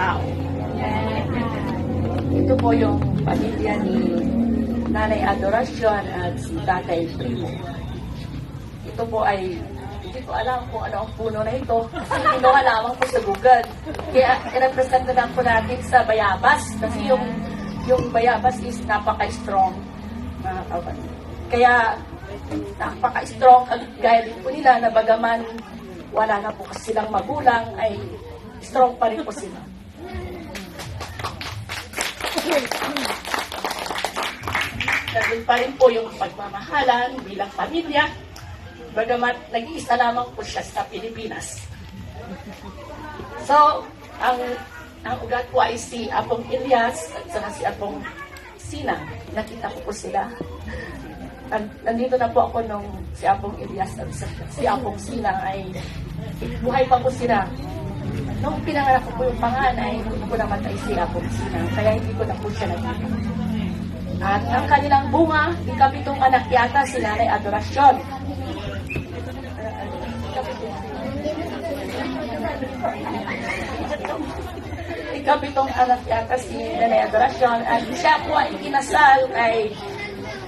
tao. Ito po yung pamilya ni Nanay Adoracion at si Tatay Primo. Ito po ay, hindi ko alam kung ano ang puno na ito. Kasi hindi ko alam po sa Google. Kaya i-represent na lang po natin sa bayabas. Kasi yung bayabas is napaka-strong. Kaya napaka-strong ang gaya din po nila na bagaman wala na po kasi silang magulang ay strong pa rin po sila. Nandun pa rin po yung pagmamahalan bilang pamilya, bagamat nag-iisa lamang po siya sa Pilipinas. So, ang ugat po ay si Apong Elias at saka si Apong Sina. Nakita ko po sila. Nandito na po ako nung si Apong Elias at si Apong Sina ay buhay pa po sila. Nung pinanganak ko po yung panganay, hindi ko namatay si Apong Sina, kaya hindi ko na po siya nakita. At ang kanilang bunga, ikapitong anak yata si Nanay Adoracion. Ikapitong anak yata si Nanay Adoracion. At siya po ay kinasal kay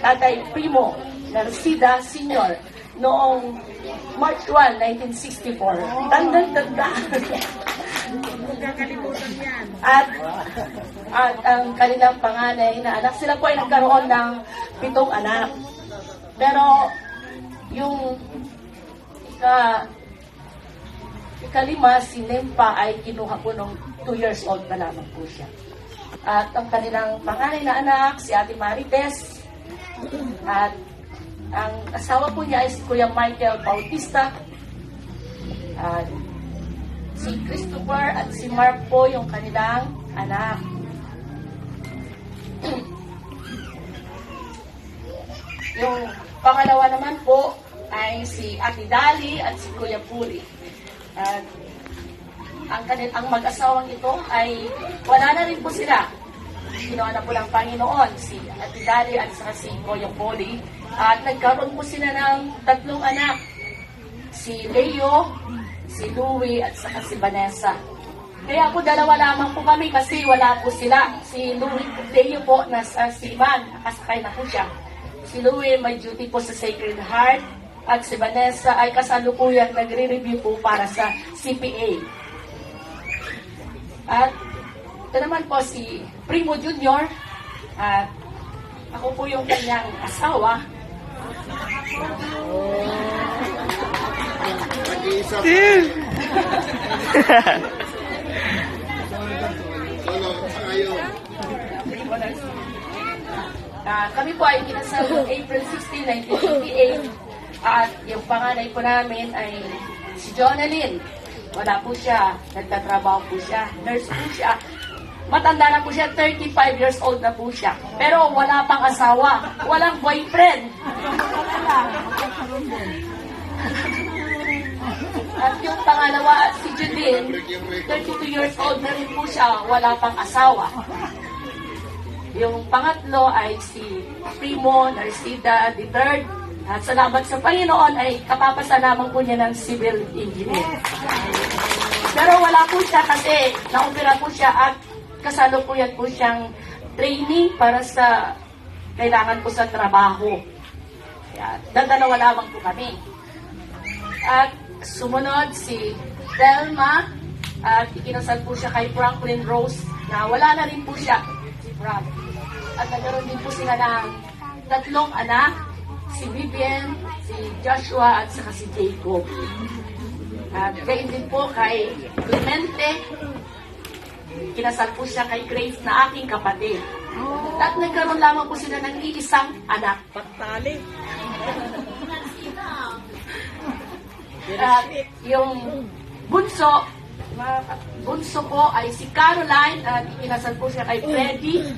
Tatay Primo Narcida Sr. noong March 1, 1964. Tandang-tanda. At ang kanilang panganay na anak, sila po ay nagkaroon ng 7 anak. Pero yung ikalima, si Nempa ay kinuha po nung 2 years old pa lamang po siya. At ang kanilang panganay na anak, si Ate Marites. At ang asawa po niya ay si Kuya Michael Bautista. At si Christopher at si Mark po yung kanilang anak. Yung pangalawa naman po ay si Ate Dali at si Kuya Puri. At ang mag-asawang ito ay wala na rin po sila. Ginawa na po ng Panginoon si Ate Dali at si Kuya Puri. At nagkaroon po sila ng 3 anak. Si Leo, si Louie at saka si Vanessa. Kaya po 2 lamang po kami kasi wala po sila. Si Leo po nasa Siman, nakasakay na po siya. Si Louie may duty po sa Sacred Heart at si Vanessa ay kasalukuyang nagre-review po para sa CPA. At ito naman po si Primo Jr. At ako po yung kanyang asawa. Kami po ay kinasal noong April 16, 1988 at yung panganay po namin ay si Jonalyn. Wala po siya, nagtatrabaho po siya, nurse po siya. Matanda na po siya, 35 years old na po siya. Pero wala pang asawa, walang boyfriend. At yung pangalawa, si Judith, 32 years old na rin po siya, wala pang asawa. Yung pangatlo ay si Primo Narcida III. At salamat sa Panginoon ay kapapasa lamang po niya ng civil engineer. Pero wala po siya kasi naopera po siya at kasalukuyan po siyang training para sa kailangan po sa trabaho. Kaya, 2 lamang po kami. At sumunod si Delma at ikinasal po siya kay Franklin Rose na wala na rin po siya, si Frank. At nagkaroon din po sila ng 3 anak, si Vivian, si Joshua at saka si Jacob. At gayon din po kay Clemente, kinasal po siya kay Grace na aking kapatid. At nagkaroon lamang po sila ng iisang anak. Patali. At yung bunso po ay si Caroline at ikinasal po siya kay Freddy.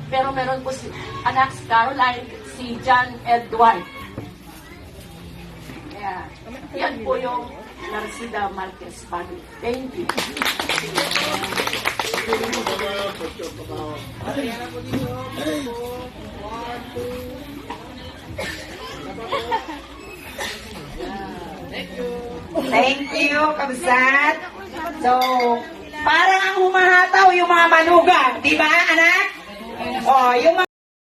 Pero meron po si anak si Caroline, si John Edward. Kaya, yan po yung Narcida Marquez family. Thank you. Thank you, Kabsat. So, Parang ang humahataw yung mga manugang, di ba, anak? Oh, yung